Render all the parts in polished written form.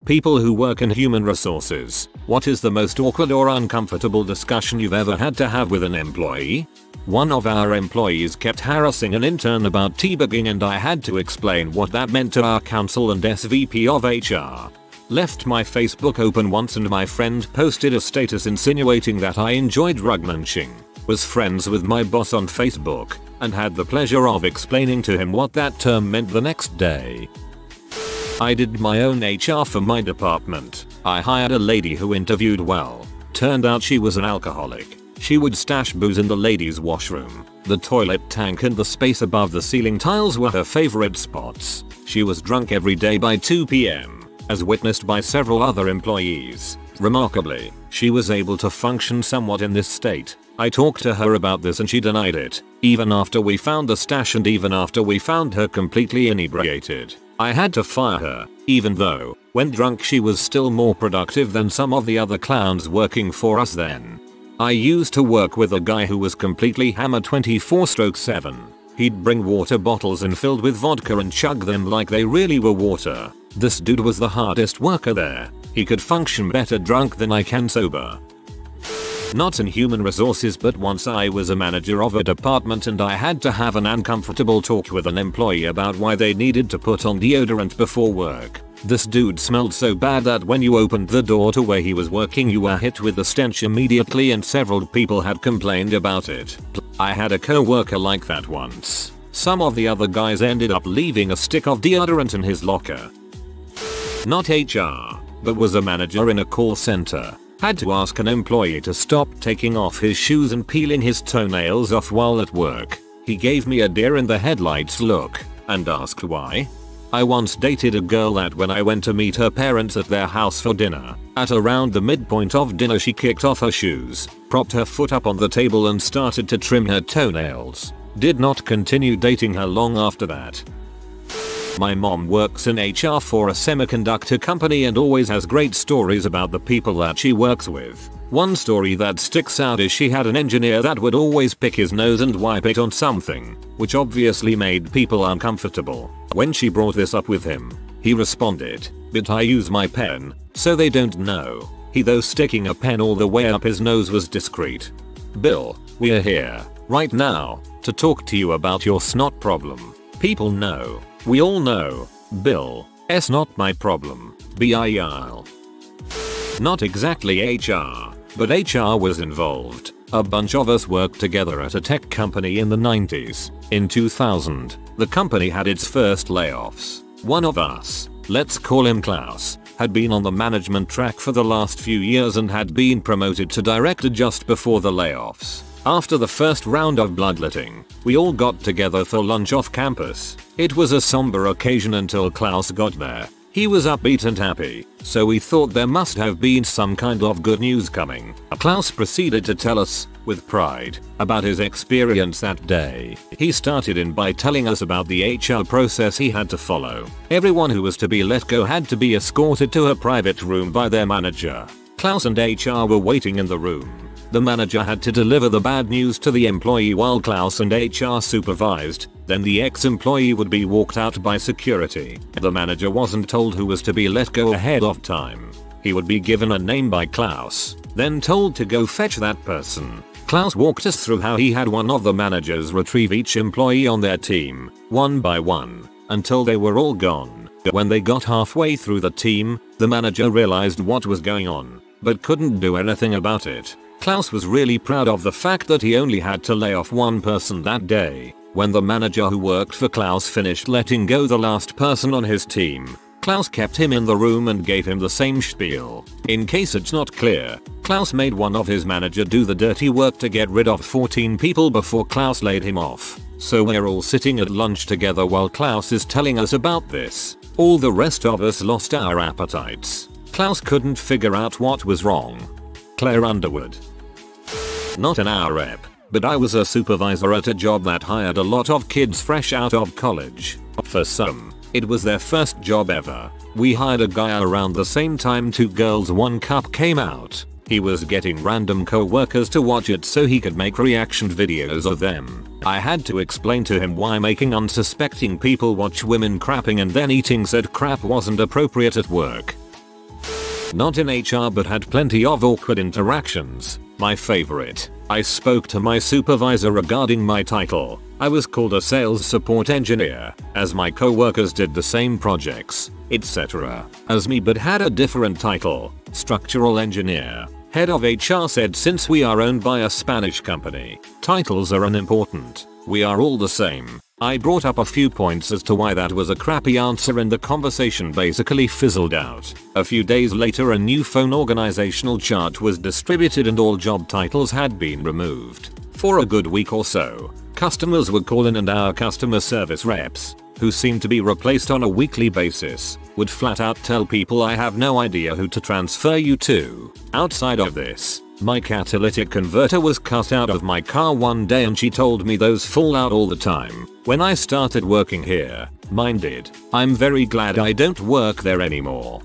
People who work in human resources, what is the most awkward or uncomfortable discussion you've ever had to have with an employee? One of our employees kept harassing an intern about teabagging and I had to explain what that meant to our counsel and SVP of HR. Left my Facebook open once and my friend posted a status insinuating that I enjoyed rug munching, was friends with my boss on Facebook, and had the pleasure of explaining to him what that term meant the next day. I did my own HR for my department. I hired a lady who interviewed well. Turned out she was an alcoholic. She would stash booze in the ladies' washroom. The toilet tank and the space above the ceiling tiles were her favorite spots. She was drunk every day by 2 p.m., as witnessed by several other employees. Remarkably, she was able to function somewhat in this state. I talked to her about this and she denied it, even after we found the stash and even after we found her completely inebriated. I had to fire her, even though, when drunk she was still more productive than some of the other clowns working for us then. I used to work with a guy who was completely hammered 24/7. He'd bring water bottles in filled with vodka and chug them like they really were water. This dude was the hardest worker there. He could function better drunk than I can sober. Not in human resources, but once I was a manager of a department and I had to have an uncomfortable talk with an employee about why they needed to put on deodorant before work. This dude smelled so bad that when you opened the door to where he was working you were hit with the stench immediately and several people had complained about it. I had a co-worker like that once. Some of the other guys ended up leaving a stick of deodorant in his locker. Not HR, but was a manager in a call center. Had to ask an employee to stop taking off his shoes and peeling his toenails off while at work. He gave me a deer in the headlights look and asked why. I once dated a girl that when I went to meet her parents at their house for dinner, at around the midpoint of dinner she kicked off her shoes, propped her foot up on the table and started to trim her toenails. Did not continue dating her long after that. My mom works in HR for a semiconductor company and always has great stories about the people that she works with. One story that sticks out is she had an engineer that would always pick his nose and wipe it on something, which obviously made people uncomfortable. When she brought this up with him, he responded, "But I use my pen, so they don't know." He though sticking a pen all the way up his nose was discreet. Bill, we're here, right now, to talk to you about your snot problem. People know. We all know. Bill, it's not my problem. BIL. Not exactly HR, but HR was involved. A bunch of us worked together at a tech company in the 90s. In 2000, the company had its first layoffs. One of us, let's call him Klaus, had been on the management track for the last few years and had been promoted to director just before the layoffs. After the first round of bloodletting, we all got together for lunch off campus. It was a somber occasion until Klaus got there. He was upbeat and happy, so we thought there must have been some kind of good news coming. Klaus proceeded to tell us, with pride, about his experience that day. He started in by telling us about the HR process he had to follow. Everyone who was to be let go had to be escorted to a private room by their manager. Klaus and HR were waiting in the room. The manager had to deliver the bad news to the employee while Klaus and HR supervised, then the ex-employee would be walked out by security. The manager wasn't told who was to be let go ahead of time. He would be given a name by Klaus, then told to go fetch that person. Klaus walked us through how he had one of the managers retrieve each employee on their team, one by one, until they were all gone. When they got halfway through the team, the manager realized what was going on, but couldn't do anything about it. Klaus was really proud of the fact that he only had to lay off one person that day. When the manager who worked for Klaus finished letting go the last person on his team, Klaus kept him in the room and gave him the same spiel. In case it's not clear, Klaus made one of his manager do the dirty work to get rid of 14 people before Klaus laid him off. So we're all sitting at lunch together while Klaus is telling us about this. All the rest of us lost our appetites. Klaus couldn't figure out what was wrong. Claire Underwood. Not an hour rep, but I was a supervisor at a job that hired a lot of kids fresh out of college. For some, it was their first job ever. We hired a guy around the same time Two Girls One Cup came out. He was getting random co-workers to watch it so he could make reaction videos of them. I had to explain to him why making unsuspecting people watch women crapping and then eating said crap wasn't appropriate at work. Not in HR but had plenty of awkward interactions. My favorite. I spoke to my supervisor regarding my title. I was called a sales support engineer, as my co-workers did the same projects, etc. as me but had a different title, structural engineer. Head of HR said since we are owned by a Spanish company, titles are unimportant. We are all the same. I brought up a few points as to why that was a crappy answer and the conversation basically fizzled out. A few days later a new phone organizational chart was distributed and all job titles had been removed. For a good week or so, customers would call in and our customer service reps, who seemed to be replaced on a weekly basis, would flat out tell people I have no idea who to transfer you to. Outside of this, my catalytic converter was cut out of my car one day and she told me those fall out all the time. When I started working here, mine did. I'm very glad I don't work there anymore.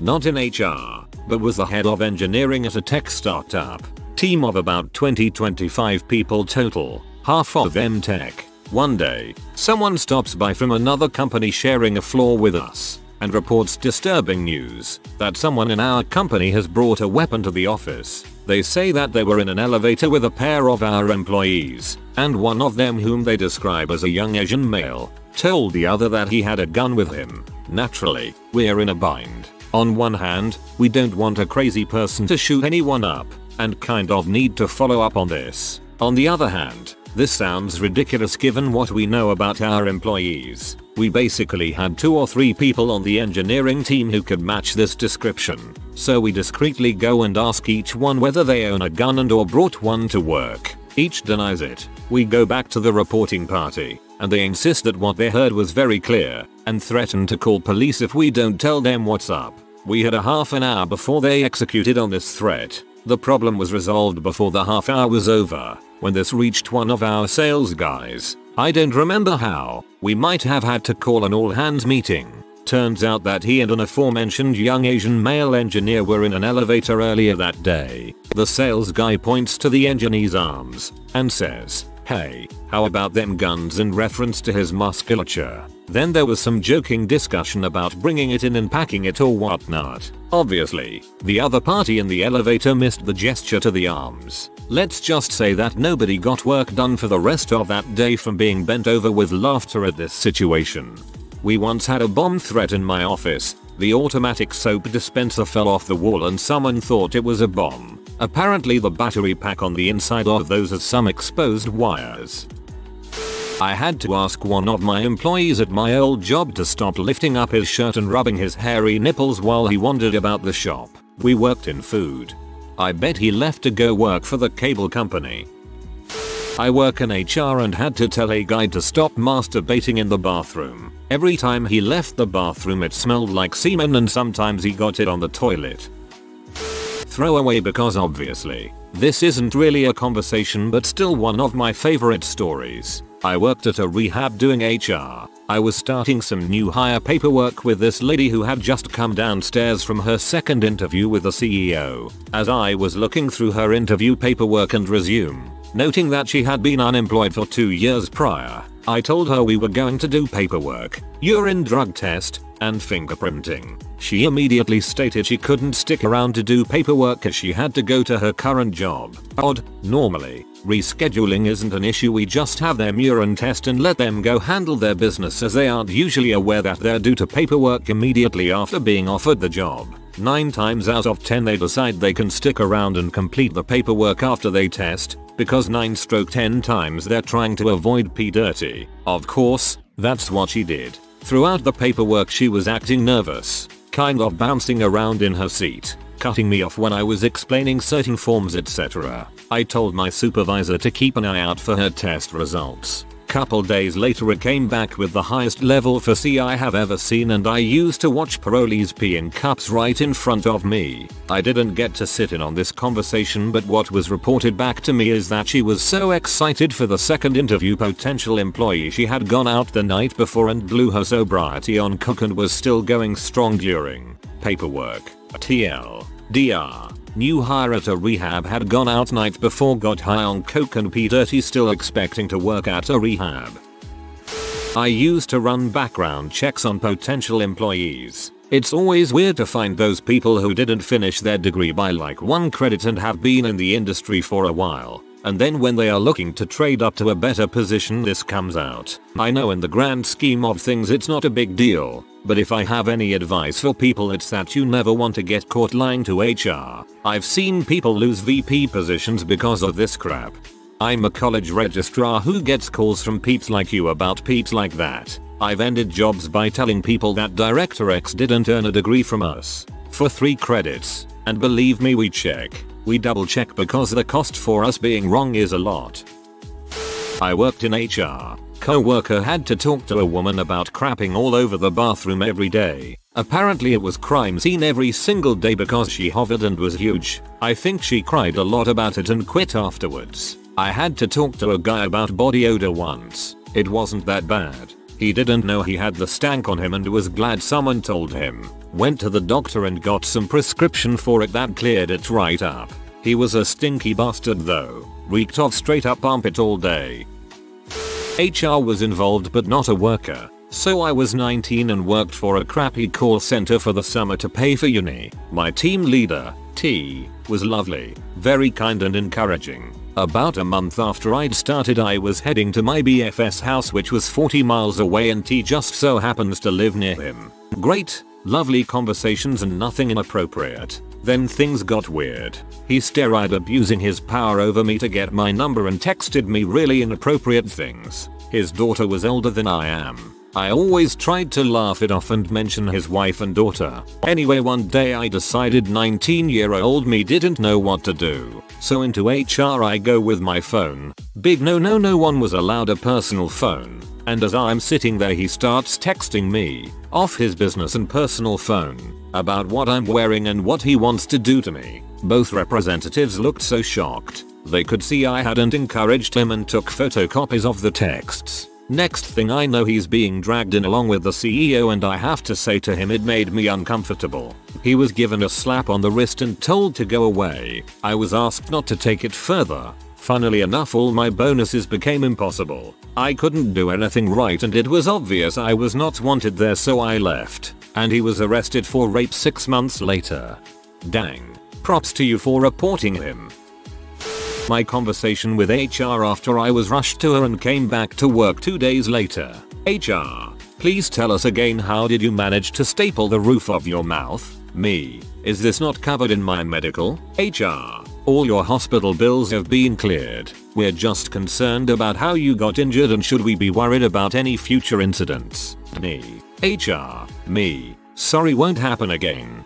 Not in HR, but was the head of engineering at a tech startup. Team of about 20-25 people total, half of them tech. One day, someone stops by from another company sharing a floor with us and reports disturbing news that someone in our company has brought a weapon to the office. They say that they were in an elevator with a pair of our employees, and one of them, whom they describe as a young Asian male, told the other that he had a gun with him. Naturally, we're in a bind. On one hand, we don't want a crazy person to shoot anyone up, and kind of need to follow up on this. On the other hand, this sounds ridiculous given what we know about our employees. We basically had 2 or 3 people on the engineering team who could match this description. So we discreetly go and ask each one whether they own a gun and or brought one to work. Each denies it. We go back to the reporting party, and they insist that what they heard was very clear, and threaten to call police if we don't tell them what's up. We had a half an hour before they executed on this threat. The problem was resolved before the half hour was over, when this reached one of our sales guys. I don't remember how. We might have had to call an all hands meeting. Turns out that he and an aforementioned young Asian male engineer were in an elevator earlier that day. The sales guy points to the engineer's arms and says, "Hey, how about them guns?" in reference to his musculature. Then there was some joking discussion about bringing it in and packing it or whatnot. Obviously, the other party in the elevator missed the gesture to the arms. Let's just say that nobody got work done for the rest of that day from being bent over with laughter at this situation. We once had a bomb threat in my office. The automatic soap dispenser fell off the wall and someone thought it was a bomb. Apparently the battery pack on the inside of those has some exposed wires. I had to ask one of my employees at my old job to stop lifting up his shirt and rubbing his hairy nipples while he wandered about the shop. We worked in food. I bet he left to go work for the cable company. I work in HR and had to tell a guy to stop masturbating in the bathroom. Every time he left the bathroom it smelled like semen and sometimes he got it on the toilet. Throwaway because obviously, this isn't really a conversation but still one of my favorite stories. I worked at a rehab doing HR. I was starting some new hire paperwork with this lady who had just come downstairs from her second interview with the CEO. As I was looking through her interview paperwork and resume, noting that she had been unemployed for 2 years prior, I told her we were going to do paperwork, urine drug test, and fingerprinting. She immediately stated she couldn't stick around to do paperwork as she had to go to her current job. Odd. Normally, rescheduling isn't an issue, we just have them urine test and let them go handle their business as they aren't usually aware that they're due to paperwork immediately after being offered the job. 9 times out of 10 they decide they can stick around and complete the paperwork after they test, because 9/10 times they're trying to avoid P-dirty. Of course, that's what she did. Throughout the paperwork she was acting nervous, kind of bouncing around in her seat, cutting me off when I was explaining certain forms, etc. I told my supervisor to keep an eye out for her test results. Couple days later it came back with the highest level for C I have ever seen, and I used to watch parolees pee in cups right in front of me. I didn't get to sit in on this conversation, but what was reported back to me is that she was so excited for the second interview potential employee she had gone out the night before and blew her sobriety on coke and was still going strong during paperwork. TLDR. New hire at a rehab had gone out night before, got high on coke and P-dirty, still expecting to work at a rehab. I used to run background checks on potential employees. It's always weird to find those people who didn't finish their degree by like 1 credit and have been in the industry for a while. And then when they are looking to trade up to a better position, this comes out. I know in the grand scheme of things it's not a big deal, but if I have any advice for people, it's that you never want to get caught lying to HR. I've seen people lose VP positions because of this crap. I'm a college registrar who gets calls from peeps like you about peeps like that. I've ended jobs by telling people that Director X didn't earn a degree from us for 3 credits, and believe me, we double check because the cost for us being wrong is a lot. I worked in HR. Co-worker had to talk to a woman about crapping all over the bathroom every day. Apparently it was crime scene every single day because she hovered and was huge. I think she cried a lot about it and quit afterwards. I had to talk to a guy about body odor once. It wasn't that bad. He didn't know he had the stank on him and was glad someone told him. Went to the doctor and got some prescription for it that cleared it right up. He was a stinky bastard though. Reeked of straight up armpit all day. HR was involved but not a worker. So I was 19 and worked for a crappy call center for the summer to pay for uni. My team leader, T, was lovely, very kind and encouraging. About a month after I'd started, I was heading to my BFS house, which was 40 miles away, and T just so happens to live near him. Great, lovely conversations and nothing inappropriate. Then things got weird. He started abusing his power over me to get my number and texted me really inappropriate things. His daughter was older than I am. I always tried to laugh it off and mention his wife and daughter. Anyway, one day I decided 19-year-old me didn't know what to do. So into HR I go with my phone. Big no, no one was allowed a personal phone. And as I'm sitting there, he starts texting me off his business and personal phone about what I'm wearing and what he wants to do to me. Both representatives looked so shocked. They could see I hadn't encouraged him and took photocopies of the texts. Next thing I know, he's being dragged in along with the CEO, and I have to say to him, it made me uncomfortable. He was given a slap on the wrist and told to go away. I was asked not to take it further. Funnily enough, all my bonuses became impossible. I couldn't do anything right and it was obvious I was not wanted there, so I left. And he was arrested for rape 6 months later. Dang. Props to you for reporting him. My conversation with HR after I was rushed to her and came back to work 2 days later. HR, please tell us again, how did you manage to staple the roof of your mouth? Me, is this not covered in my medical? HR, all your hospital bills have been cleared. We're just concerned about how you got injured and should we be worried about any future incidents? Me, HR, me, sorry, won't happen again.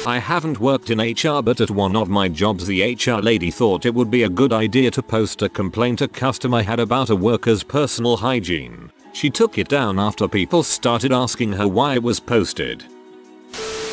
I haven't worked in HR, but at one of my jobs the HR lady thought it would be a good idea to post a complaint a customer had about a worker's personal hygiene. She took it down after people started asking her why it was posted.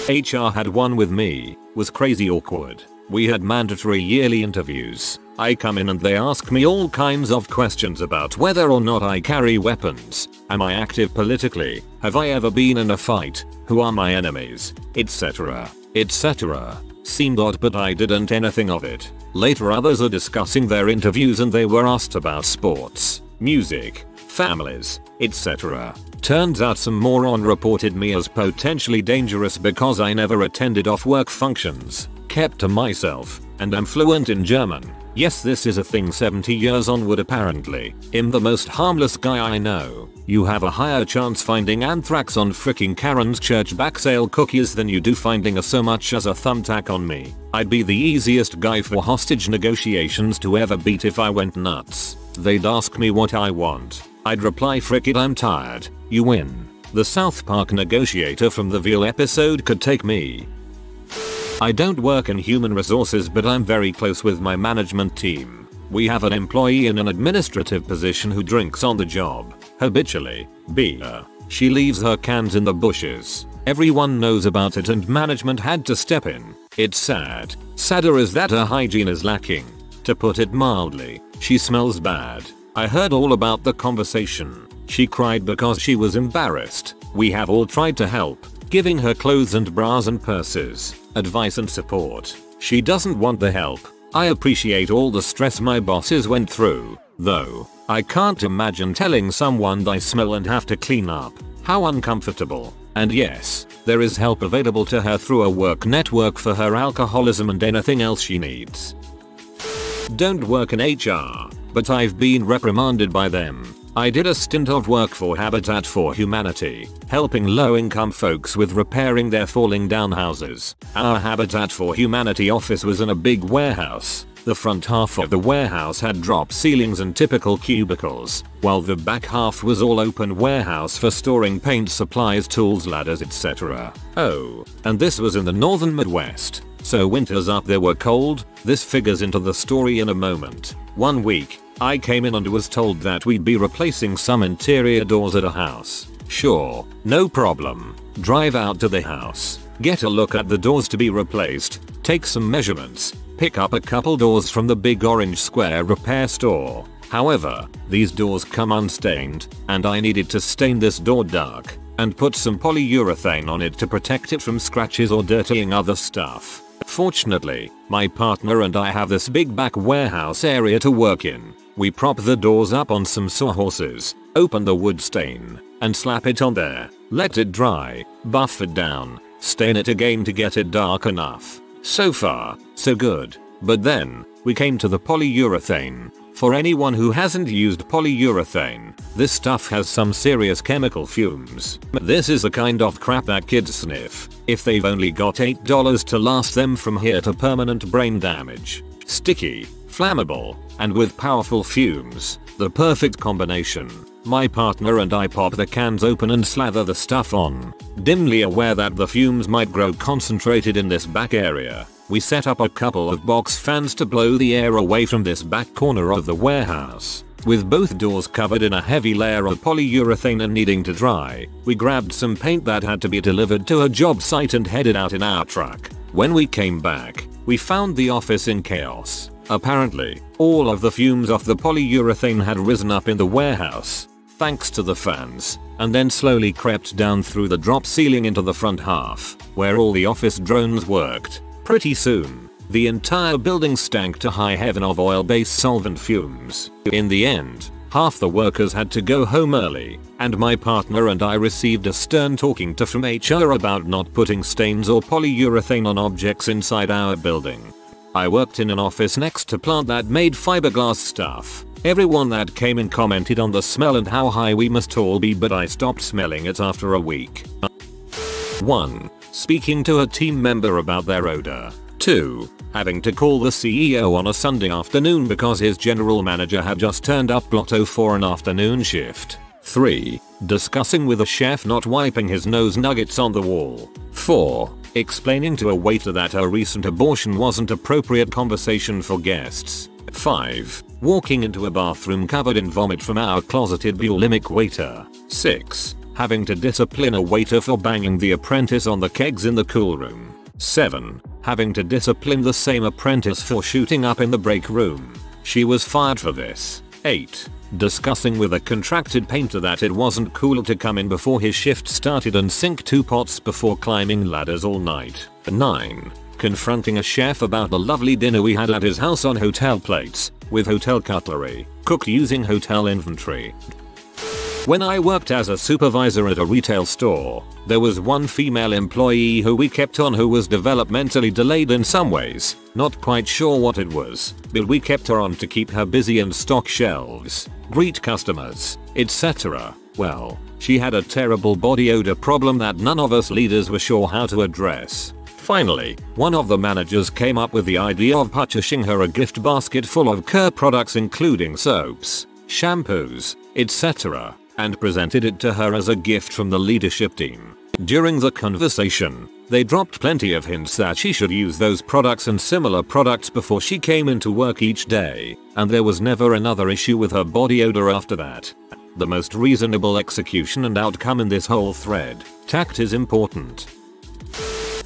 HR had one with me, was crazy awkward. We had mandatory yearly interviews. I come in and they ask me all kinds of questions about whether or not I carry weapons, am I active politically, have I ever been in a fight, who are my enemies, etc. etc. Seemed odd, but I didn't anything of it. Later others are discussing their interviews and they were asked about sports, music, families, etc. Turns out some moron reported me as potentially dangerous because I never attended off-work functions, kept to myself, and am fluent in German. Yes, this is a thing 70 years onward apparently. I'm the most harmless guy I know. You have a higher chance finding anthrax on fricking Karen's church back sale cookies than you do finding a so much as a thumbtack on me. I'd be the easiest guy for hostage negotiations to ever beat if I went nuts. They'd ask me what I want. I'd reply, frick it, I'm tired. You win. The South Park negotiator from the Veal episode could take me. I don't work in human resources, but I'm very close with my management team. We have an employee in an administrative position who drinks on the job, habitually, beer. She leaves her cans in the bushes. Everyone knows about it and management had to step in. It's sad. Sadder is that her hygiene is lacking. To put it mildly, she smells bad. I heard all about the conversation. She cried because she was embarrassed. We have all tried to help, giving her clothes and bras and purses, advice and support. She doesn't want the help. I appreciate all the stress my bosses went through, though. I can't imagine telling someone I smell and have to clean up. How uncomfortable. And yes, there is help available to her through a work network for her alcoholism and anything else she needs. Don't work in HR, but I've been reprimanded by them. I did a stint of work for Habitat for Humanity, helping low-income folks with repairing their falling down houses. Our Habitat for Humanity office was in a big warehouse. The front half of the warehouse had drop ceilings and typical cubicles, while the back half was all open warehouse for storing paint supplies, tools, ladders, etc. Oh, and this was in the northern Midwest, so winters up there were cold. This figures into the story in a moment. One week, I came in and was told that we'd be replacing some interior doors at a house. Sure, no problem. Drive out to the house, get a look at the doors to be replaced, take some measurements, pick up a couple doors from the big orange square repair store. However, these doors come unstained, and I needed to stain this door dark and put some polyurethane on it to protect it from scratches or dirtying other stuff. Fortunately, my partner and I have this big back warehouse area to work in. We prop the doors up on some sawhorses, open the wood stain, and slap it on there, let it dry, buff it down, stain it again to get it dark enough. So far, so good. But then, we came to the polyurethane. For anyone who hasn't used polyurethane, this stuff has some serious chemical fumes. This is the kind of crap that kids sniff if they've only got $8 to last them from here to permanent brain damage. Sticky, flammable, and with powerful fumes. The perfect combination. My partner and I pop the cans open and slather the stuff on, dimly aware that the fumes might grow concentrated in this back area. We set up a couple of box fans to blow the air away from this back corner of the warehouse. With both doors covered in a heavy layer of polyurethane and needing to dry, we grabbed some paint that had to be delivered to a job site and headed out in our truck. When we came back, we found the office in chaos. Apparently, all of the fumes off the polyurethane had risen up in the warehouse, thanks to the fans, and then slowly crept down through the drop ceiling into the front half, where all the office drones worked. Pretty soon, the entire building stank to high heaven of oil-based solvent fumes. In the end, half the workers had to go home early, and my partner and I received a stern talking to from HR about not putting stains or polyurethane on objects inside our building. I worked in an office next to a plant that made fiberglass stuff. Everyone that came in commented on the smell and how high we must all be, but I stopped smelling it after a week. 1. Speaking to a team member about their odor. 2. Having to call the CEO on a Sunday afternoon because his general manager had just turned up blotto for an afternoon shift. 3. Discussing with a chef not wiping his nose nuggets on the wall. 4. Explaining to a waiter that a recent abortion wasn't appropriate conversation for guests. 5. Walking into a bathroom covered in vomit from our closeted bulimic waiter. 6. Having to discipline a waiter for banging the apprentice on the kegs in the cool room. 7. Having to discipline the same apprentice for shooting up in the break room. She was fired for this. 8. Discussing with a contracted painter that it wasn't cool to come in before his shift started and sink 2 pots before climbing ladders all night. 9. Confronting a chef about the lovely dinner we had at his house on hotel plates, with hotel cutlery, cooked using hotel inventory. When I worked as a supervisor at a retail store, there was one female employee who we kept on who was developmentally delayed in some ways. Not quite sure what it was, but we kept her on to keep her busy and stock shelves, greet customers, etc. Well, she had a terrible body odor problem that none of us leaders were sure how to address. Finally, one of the managers came up with the idea of purchasing her a gift basket full of care products including soaps, shampoos, etc., and presented it to her as a gift from the leadership team. During the conversation, they dropped plenty of hints that she should use those products and similar products before she came into work each day, and there was never another issue with her body odor after that. The most reasonable execution and outcome in this whole thread. Tact is important.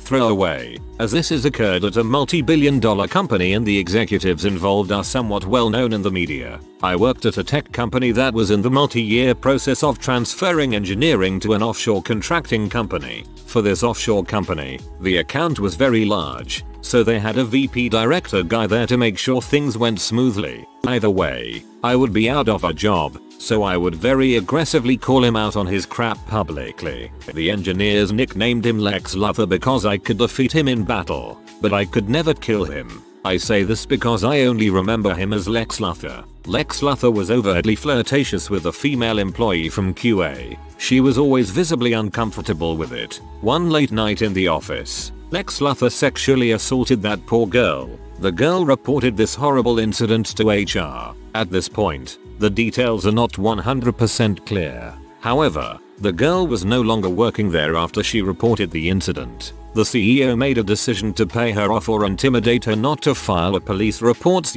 Throwaway, as this has occurred at a multi-billion-dollar company and the executives involved are somewhat well known in the media. I worked at a tech company that was in the multi-year process of transferring engineering to an offshore contracting company. For this offshore company, the account was very large, so they had a VP director guy there to make sure things went smoothly. Either way, I would be out of a job, so I would very aggressively call him out on his crap publicly. The engineers nicknamed him Lex Luthor because I could defeat him in battle, but I could never kill him. I say this because I only remember him as Lex Luthor. Lex Luthor was overtly flirtatious with a female employee from QA. She was always visibly uncomfortable with it. One late night in the office, Lex Luthor sexually assaulted that poor girl. The girl reported this horrible incident to HR. At this point, the details are not 100% clear. However, the girl was no longer working there after she reported the incident. The CEO made a decision to pay her off or intimidate her not to file a police report.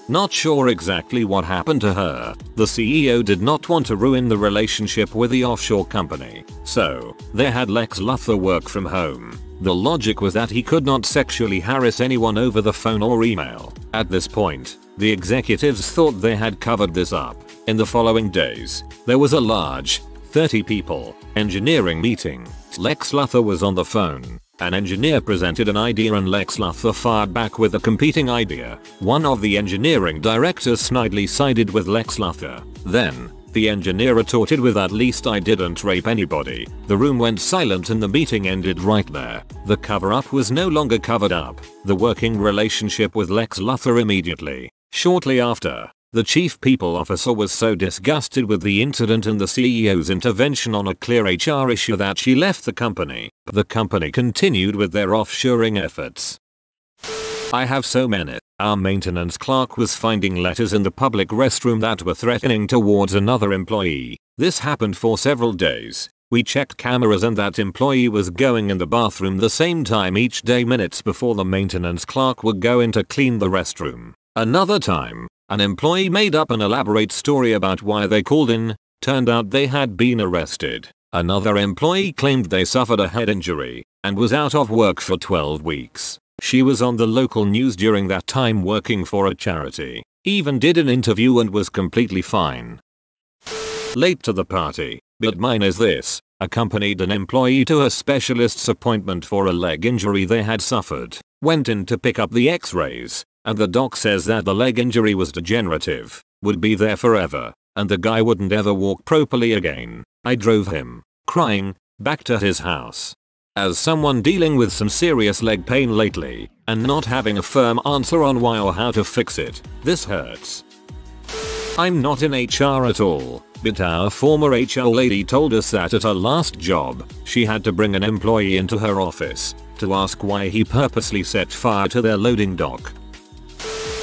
Not sure exactly what happened to her. The CEO did not want to ruin the relationship with the offshore company, so they had Lex Luthor work from home. The logic was that he could not sexually harass anyone over the phone or email. At this point, the executives thought they had covered this up. In the following days, there was a large, 30 people, engineering meeting. Lex Luthor was on the phone. An engineer presented an idea and Lex Luthor fired back with a competing idea. One of the engineering directors snidely sided with Lex Luthor. Then, the engineer retorted with "At least I didn't rape anybody." The room went silent and the meeting ended right there. The cover-up was no longer covered up. The working relationship with Lex Luthor immediately. Shortly after, the chief people officer was so disgusted with the incident and the CEO's intervention on a clear HR issue that she left the company. The company continued with their offshoring efforts. I have so many. Our maintenance clerk was finding letters in the public restroom that were threatening towards another employee. This happened for several days. We checked cameras and that employee was going in the bathroom the same time each day minutes before the maintenance clerk would go in to clean the restroom. Another time, an employee made up an elaborate story about why they called in. Turned out they had been arrested. Another employee claimed they suffered a head injury and was out of work for 12 weeks. She was on the local news during that time working for a charity. Even did an interview and was completely fine. Late to the party, but mine is this. Accompanied an employee to a specialist's appointment for a leg injury they had suffered. Went in to pick up the x-rays, and the doc says that the leg injury was degenerative, would be there forever, and the guy wouldn't ever walk properly again. I drove him, crying, back to his house. As someone dealing with some serious leg pain lately, and not having a firm answer on why or how to fix it, this hurts. I'm not in HR at all, but our former HR lady told us that at her last job, she had to bring an employee into her office to ask why he purposely set fire to their loading dock.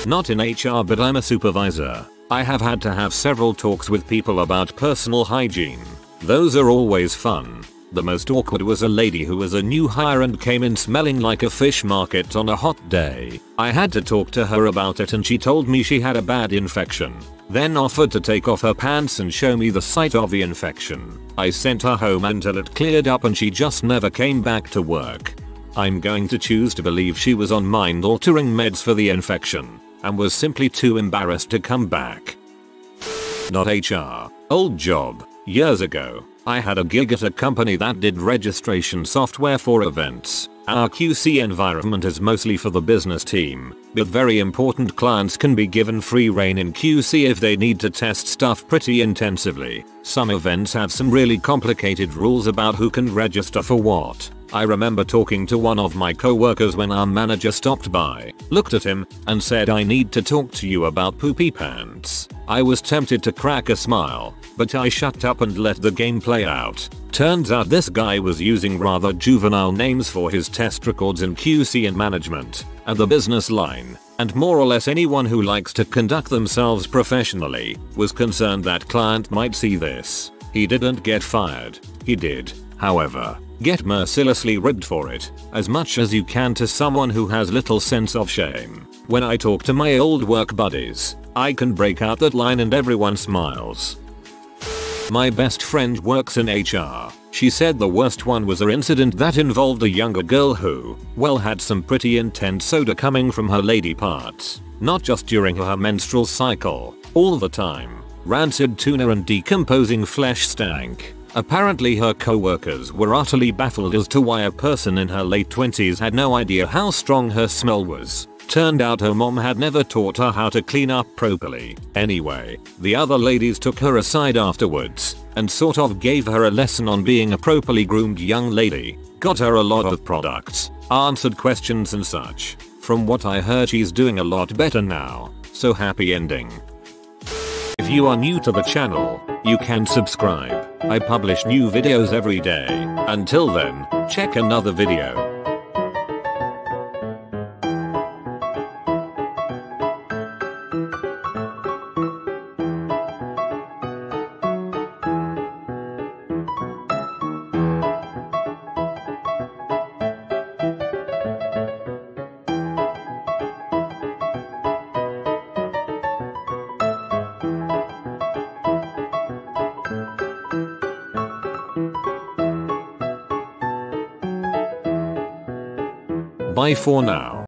Not in HR, but I'm a supervisor. I have had to have several talks with people about personal hygiene. Those are always fun. The most awkward was a lady who was a new hire and came in smelling like a fish market on a hot day. I had to talk to her about it and she told me she had a bad infection. Then offered to take off her pants and show me the site of the infection. I sent her home until it cleared up and she just never came back to work. I'm going to choose to believe she was on mind-altering meds for the infection and was simply too embarrassed to come back. Not HR. Old job. Years ago, I had a gig at a company that did registration software for events. Our QC environment is mostly for the business team, but very important clients can be given free rein in QC if they need to test stuff pretty intensively. Some events have some really complicated rules about who can register for what. I remember talking to one of my coworkers when our manager stopped by, looked at him, and said, "I need to talk to you about poopy pants." I was tempted to crack a smile, but I shut up and let the game play out. Turns out this guy was using rather juvenile names for his test records in QC and management, and the business line, and more or less anyone who likes to conduct themselves professionally was concerned that client might see this. He didn't get fired. He did, however, get mercilessly ribbed for it, as much as you can to someone who has little sense of shame. When I talk to my old work buddies, I can break out that line and everyone smiles. My best friend works in HR. She said the worst one was her incident that involved a younger girl who, well, had some pretty intense soda coming from her lady parts. Not just during her menstrual cycle, all the time. Rancid tuna and decomposing flesh stank. Apparently her co-workers were utterly baffled as to why a person in her late 20s had no idea how strong her smell was. Turned out her mom had never taught her how to clean up properly. Anyway, the other ladies took her aside afterwards and sort of gave her a lesson on being a properly groomed young lady. Got her a lot of products, answered questions and such. From what I heard, she's doing a lot better now. So happy ending. If you are new to the channel, you can subscribe. I publish new videos every day. Until then, check another video. Bye for now.